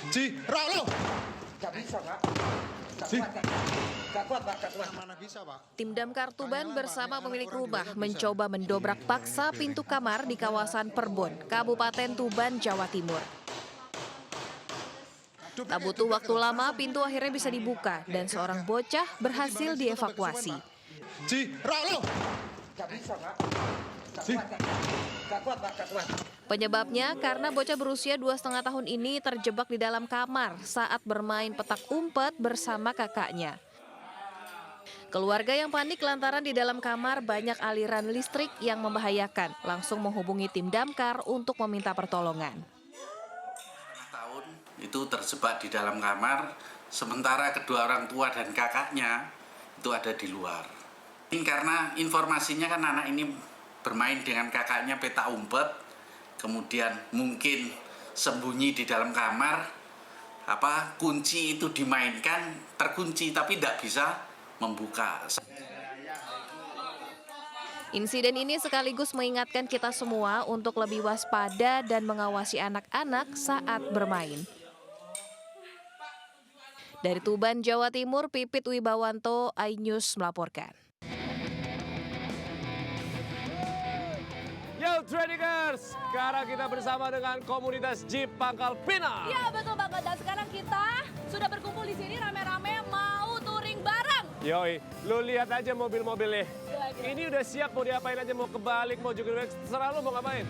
Ji, Rolo. Gak bisa, Pak. Gak kuat, Pak. Mana bisa, Pak? Tim Damkar Tuban bersama pemilik rumah mencoba mendobrak paksa pintu kamar di kawasan Perbon, Kabupaten Tuban, Jawa Timur. Tak butuh waktu lama, pintu akhirnya bisa dibuka dan seorang bocah berhasil dievakuasi. Ji, Rolo. Gak bisa, Pak. Gak kuat, Pak. Penyebabnya karena bocah berusia 2,5 tahun ini terjebak di dalam kamar saat bermain petak umpet bersama kakaknya. Keluarga yang panik lantaran di dalam kamar banyak aliran listrik yang membahayakan, langsung menghubungi tim damkar untuk meminta pertolongan. Tahun itu terjebak di dalam kamar, sementara kedua orang tua dan kakaknya itu ada di luar. Ini karena informasinya kan anak ini bermain dengan kakaknya petak umpet, kemudian mungkin sembunyi di dalam kamar, kunci itu dimainkan, terkunci tapi tidak bisa membuka. Insiden ini sekaligus mengingatkan kita semua untuk lebih waspada dan mengawasi anak-anak saat bermain. Dari Tuban, Jawa Timur, Pipit Wibawanto, iNews melaporkan. Yo Traders, sekarang kita bersama dengan komunitas Jeep Pangkal Pinang. Iya betul banget, dan sekarang kita sudah berkumpul di sini rame-rame mau touring bareng. Yoi, lu lihat aja mobil-mobilnya. Ini udah siap mau diapain aja, mau kebalik, mau juga terserah lu mau ngapain.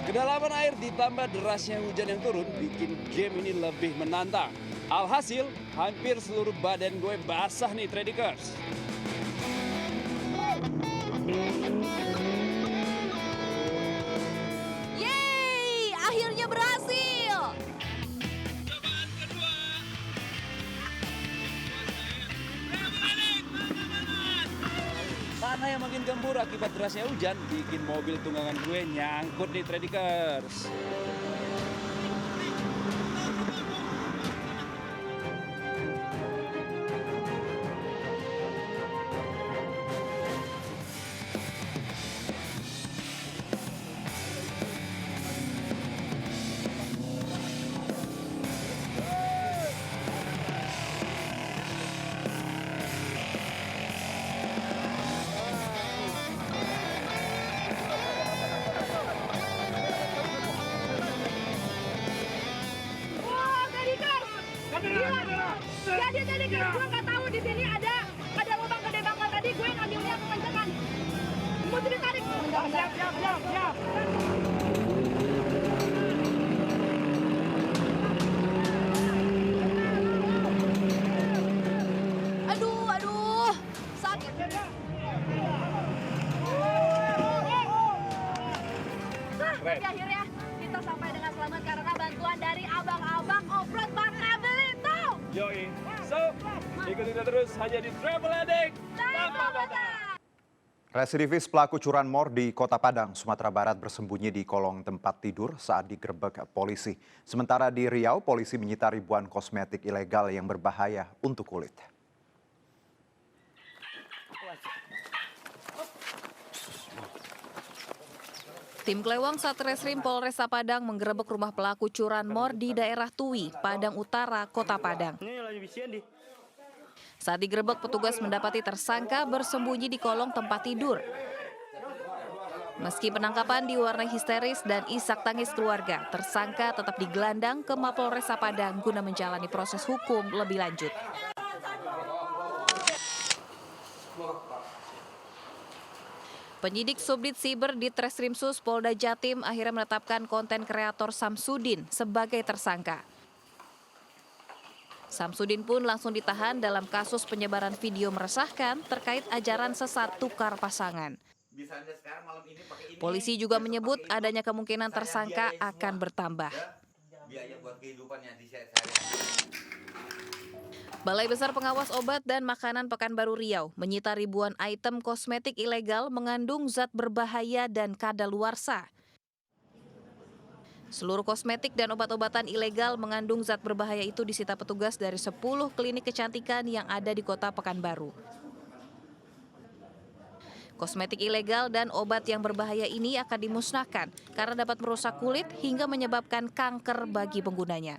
Kedalaman air ditambah derasnya hujan yang turun bikin game ini lebih menantang. Alhasil, hampir seluruh badan gue basah nih, Traders. Yeay, akhirnya berhasil. Tanah yang makin gembur akibat derasnya hujan bikin mobil tunggangan gue nyangkut nih, Traders. Jadi gue nggak tahu di sini ada lubang gede banget, tadi gue ngambilnya kekencengan. Mesti ditarik. Siap. Aduh, sakit. Tapi akhirnya kita sampai dengan selamat karena bantuan dari abang-abang off-road Bangka Belitung. Yoi, so ikuti kita terus hanya di Travel Addict tanpa batas. Residivis pelaku curanmor di Kota Padang, Sumatera Barat bersembunyi di kolong tempat tidur saat digerebek polisi. Sementara di Riau, polisi menyita ribuan kosmetik ilegal yang berbahaya untuk kulit. Tim Klewang Satreskrim Polresta Padang menggerebek rumah pelaku curanmor di daerah Tui, Padang Utara, Kota Padang. Saat digerebek, petugas mendapati tersangka bersembunyi di kolong tempat tidur. Meski penangkapan diwarnai histeris dan isak tangis keluarga, tersangka tetap digelandang ke Mapolresta Padang guna menjalani proses hukum lebih lanjut. Penyidik Subdit Siber di Treskrimsus Polda Jatim akhirnya menetapkan konten kreator Samsudin sebagai tersangka. Samsudin pun langsung ditahan dalam kasus penyebaran video meresahkan terkait ajaran sesat tukar pasangan. Polisi juga menyebut adanya kemungkinan tersangka akan bertambah. Balai Besar Pengawas Obat dan Makanan Pekanbaru Riau menyita ribuan item kosmetik ilegal mengandung zat berbahaya dan kadaluarsa. Seluruh kosmetik dan obat-obatan ilegal mengandung zat berbahaya itu disita petugas dari 10 klinik kecantikan yang ada di Kota Pekanbaru. Kosmetik ilegal dan obat yang berbahaya ini akan dimusnahkan karena dapat merusak kulit hingga menyebabkan kanker bagi penggunanya.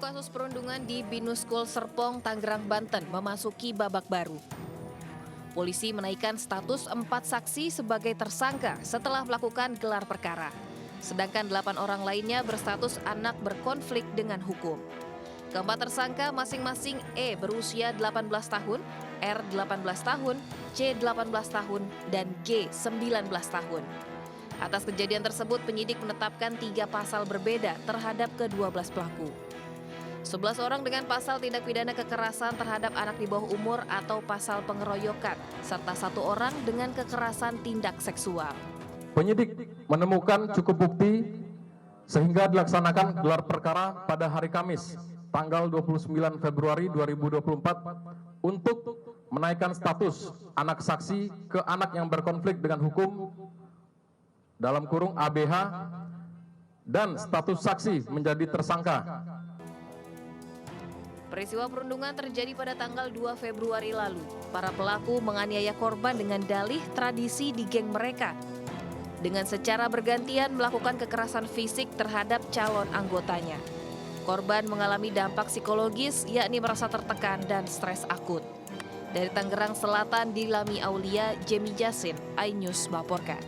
Kasus perundungan di Binus School Serpong, Tangerang, Banten memasuki babak baru. Polisi menaikkan status 4 saksi sebagai tersangka setelah melakukan gelar perkara. Sedangkan 8 orang lainnya berstatus anak berkonflik dengan hukum. Keempat tersangka masing-masing E berusia 18 tahun, R 18 tahun, C 18 tahun, dan G 19 tahun. Atas kejadian tersebut, penyidik menetapkan 3 pasal berbeda terhadap ke-12 pelaku. 11 orang dengan pasal tindak pidana kekerasan terhadap anak di bawah umur atau pasal pengeroyokan, serta 1 orang dengan kekerasan tindak seksual. Penyidik menemukan cukup bukti sehingga dilaksanakan gelar perkara pada hari Kamis, tanggal 29 Februari 2024 untuk menaikkan status anak saksi ke anak yang berkonflik dengan hukum dalam kurung ABH dan status saksi menjadi tersangka. Peristiwa perundungan terjadi pada tanggal 2 Februari lalu. Para pelaku menganiaya korban dengan dalih tradisi di geng mereka. Dengan secara bergantian melakukan kekerasan fisik terhadap calon anggotanya. Korban mengalami dampak psikologis, yakni merasa tertekan dan stres akut. Dari Tangerang Selatan, Dilami Aulia, Jemi Jasin, iNews melaporkan.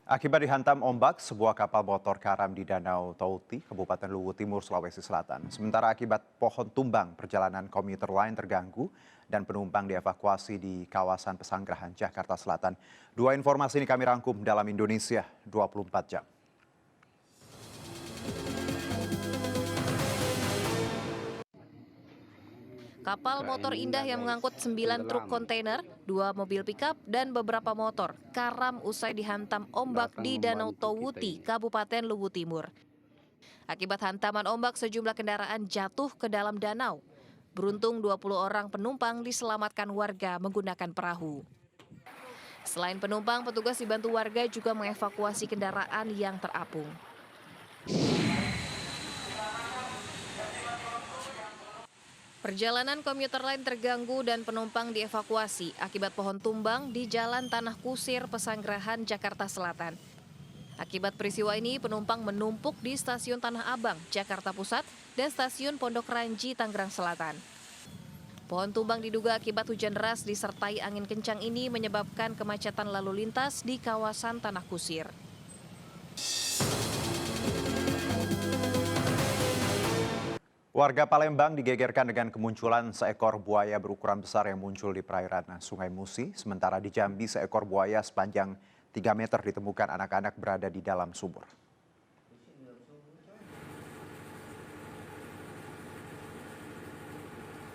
Akibat dihantam ombak, sebuah kapal motor karam di Danau Touti, Kabupaten Luwu Timur, Sulawesi Selatan. Sementara akibat pohon tumbang, perjalanan komuter lain terganggu dan penumpang dievakuasi di kawasan Pesanggerahan, Jakarta Selatan. 2 informasi ini kami rangkum dalam Indonesia 24 jam. Kapal motor indah yang mengangkut 9 truk kontainer, 2 mobil pickup, dan beberapa motor karam usai dihantam ombak di Danau Touti, Kabupaten Luwu Timur. Akibat hantaman ombak, sejumlah kendaraan jatuh ke dalam danau. Beruntung 20 orang penumpang diselamatkan warga menggunakan perahu. Selain penumpang, petugas dibantu warga juga mengevakuasi kendaraan yang terapung. Perjalanan komuter lain terganggu dan penumpang dievakuasi akibat pohon tumbang di Jalan Tanah Kusir, Pesanggerahan, Jakarta Selatan. Akibat peristiwa ini, penumpang menumpuk di Stasiun Tanah Abang, Jakarta Pusat, dan Stasiun Pondok Ranji, Tangerang Selatan. Pohon tumbang diduga akibat hujan deras disertai angin kencang ini menyebabkan kemacetan lalu lintas di kawasan Tanah Kusir. Warga Palembang digegerkan dengan kemunculan seekor buaya berukuran besar yang muncul di perairan Sungai Musi. Sementara di Jambi, seekor buaya sepanjang 3 meter ditemukan anak-anak berada di dalam sumur.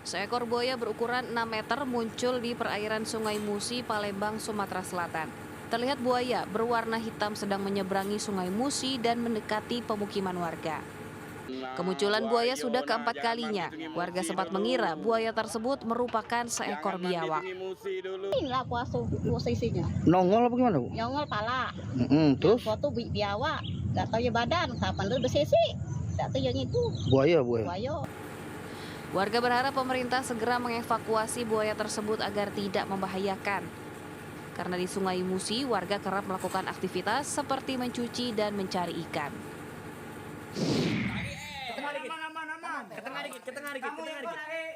Seekor buaya berukuran 6 meter muncul di perairan Sungai Musi, Palembang, Sumatera Selatan. Terlihat buaya berwarna hitam sedang menyeberangi Sungai Musi dan mendekati pemukiman warga. Kemunculan buaya sudah keempat kalinya. Warga sempat mengira buaya tersebut merupakan seekor biawak. Inilah posisinya. Nongol apa gimana, Bu? Nongol pala. Terus? Foto biawak. Gak tahu ya badan. Kapan lu bersisi? Gak tahu yang itu. Buaya. Warga berharap pemerintah segera mengevakuasi buaya tersebut agar tidak membahayakan. Karena di Sungai Musi, warga kerap melakukan aktivitas seperti mencuci dan mencari ikan.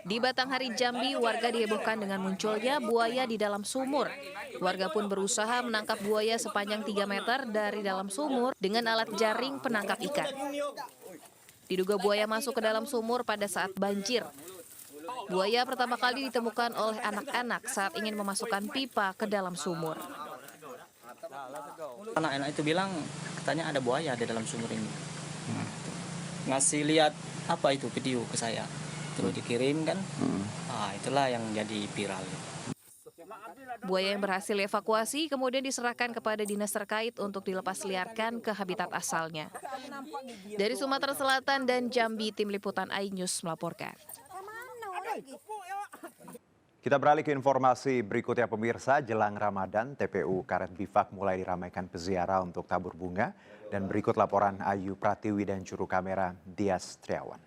Di Batanghari, Jambi, warga dihebohkan dengan munculnya buaya di dalam sumur. Warga pun berusaha menangkap buaya sepanjang 3 meter dari dalam sumur dengan alat jaring penangkap ikan. Diduga buaya masuk ke dalam sumur pada saat banjir. Buaya pertama kali ditemukan oleh anak-anak saat ingin memasukkan pipa ke dalam sumur. Anak-anak itu bilang katanya ada buaya di dalam sumur ini. Ngasih lihat apa itu video ke saya. Terus dikirim kan. Itulah yang jadi viral. Buaya yang berhasil dievakuasi kemudian diserahkan kepada dinas terkait untuk dilepas liarkan ke habitat asalnya. Dari Sumatera Selatan dan Jambi, Tim Liputan iNews melaporkan. Kita beralih ke informasi berikutnya, pemirsa. Jelang Ramadan, TPU Karet Bifak mulai diramaikan peziarah untuk tabur bunga. Dan berikut laporan Ayu Pratiwi dan juru kamera Dias Triawan.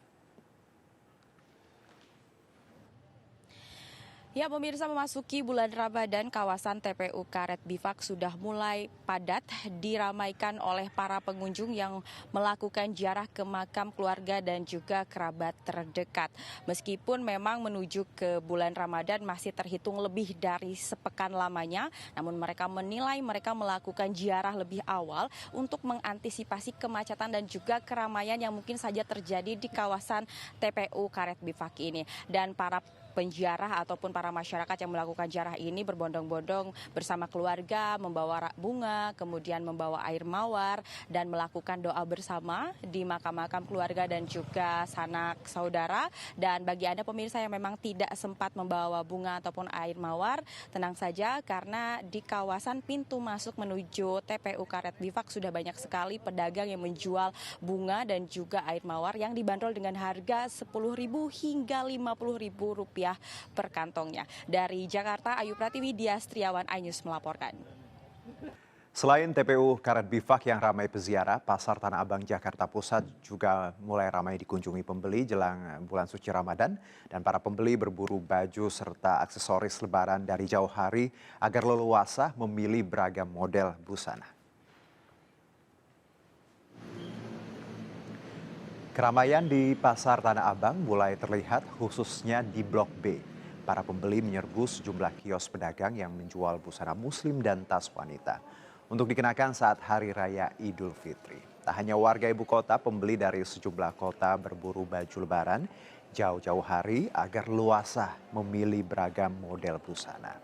Ya, pemirsa, memasuki bulan Ramadan, kawasan TPU Karet Bifak sudah mulai padat diramaikan oleh para pengunjung yang melakukan ziarah ke makam keluarga dan juga kerabat terdekat. Meskipun memang menuju ke bulan Ramadan masih terhitung lebih dari sepekan lamanya, namun mereka menilai mereka melakukan ziarah lebih awal untuk mengantisipasi kemacetan dan juga keramaian yang mungkin saja terjadi di kawasan TPU Karet Bifak ini. Dan para penziarah ataupun para masyarakat yang melakukan ziarah ini berbondong-bondong bersama keluarga, membawa bunga, kemudian membawa air mawar dan melakukan doa bersama di makam-makam keluarga dan juga sanak saudara. Dan bagi Anda pemirsa yang memang tidak sempat membawa bunga ataupun air mawar, tenang saja karena di kawasan pintu masuk menuju TPU Karet Bifak sudah banyak sekali pedagang yang menjual bunga dan juga air mawar yang dibanderol dengan harga Rp10.000 hingga Rp50.000 per kantongnya. Dari Jakarta, Ayu Pratiwi, Dias Triawan, iNews melaporkan. Selain TPU Karet Bifak yang ramai peziarah, Pasar Tanah Abang Jakarta Pusat juga mulai ramai dikunjungi pembeli jelang bulan suci Ramadan, dan para pembeli berburu baju serta aksesoris lebaran dari jauh hari agar leluasa memilih beragam model busana. Keramaian di Pasar Tanah Abang mulai terlihat khususnya di Blok B. Para pembeli menyerbu sejumlah kios pedagang yang menjual busana muslim dan tas wanita untuk dikenakan saat Hari Raya Idul Fitri. Tak hanya warga ibu kota, pembeli dari sejumlah kota berburu baju lebaran jauh-jauh hari agar luasa memilih beragam model busana.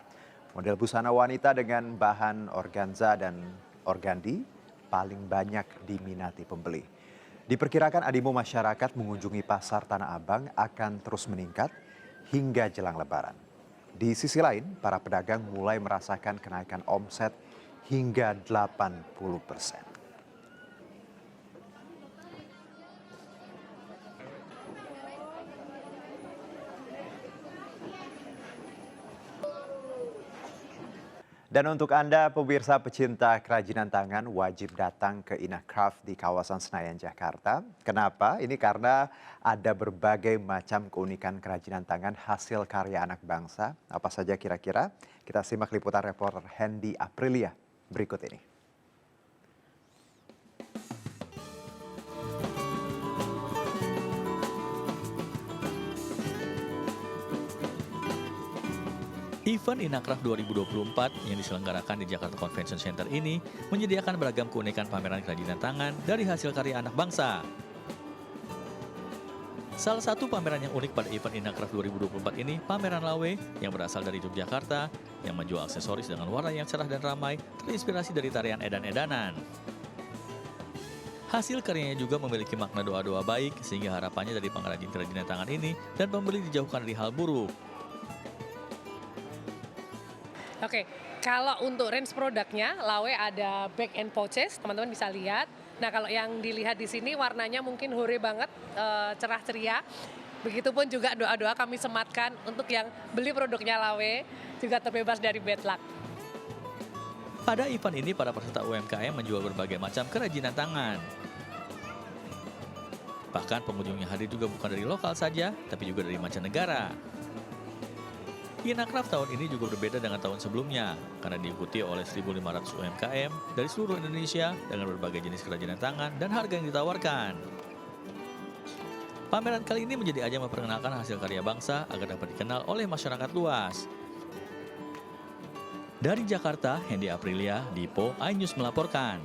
Model busana wanita dengan bahan organza dan organdi paling banyak diminati pembeli. Diperkirakan animo masyarakat mengunjungi Pasar Tanah Abang akan terus meningkat hingga jelang Lebaran. Di sisi lain, para pedagang mulai merasakan kenaikan omset hingga 80%. Dan untuk Anda pemirsa pecinta kerajinan tangan wajib datang ke Inah Craft di kawasan Senayan, Jakarta. Kenapa? Ini karena ada berbagai macam keunikan kerajinan tangan hasil karya anak bangsa. Apa saja kira-kira? Kita simak liputan reporter Hendy Aprilia berikut ini. Event Inah Craft 2024 yang diselenggarakan di Jakarta Convention Center ini menyediakan beragam keunikan pameran kerajinan tangan dari hasil karya anak bangsa. Salah satu pameran yang unik pada event Inah Craft 2024 ini, pameran Lawe yang berasal dari Yogyakarta yang menjual aksesoris dengan warna yang cerah dan ramai terinspirasi dari tarian edan-edanan. Hasil karyanya juga memiliki makna doa-doa baik sehingga harapannya dari pengrajin kerajinan tangan ini dan pembeli dijauhkan dari hal buruk. Oke, kalau untuk range produknya, Lawe ada bag and pouches, teman-teman bisa lihat. Nah, kalau yang dilihat di sini warnanya mungkin hore banget, cerah ceria. Begitupun juga doa-doa kami sematkan untuk yang beli produknya Lawe juga terbebas dari bad luck. Pada event ini, para peserta UMKM menjual berbagai macam kerajinan tangan. Bahkan pengunjung yang hadir juga bukan dari lokal saja, tapi juga dari mancanegara. Inah Craft tahun ini juga berbeda dengan tahun sebelumnya karena diikuti oleh 1.500 UMKM dari seluruh Indonesia dengan berbagai jenis kerajinan tangan dan harga yang ditawarkan. Pameran kali ini menjadi ajang memperkenalkan hasil karya bangsa agar dapat dikenal oleh masyarakat luas. Dari Jakarta, Hendy Aprilia, Dipo, iNews melaporkan.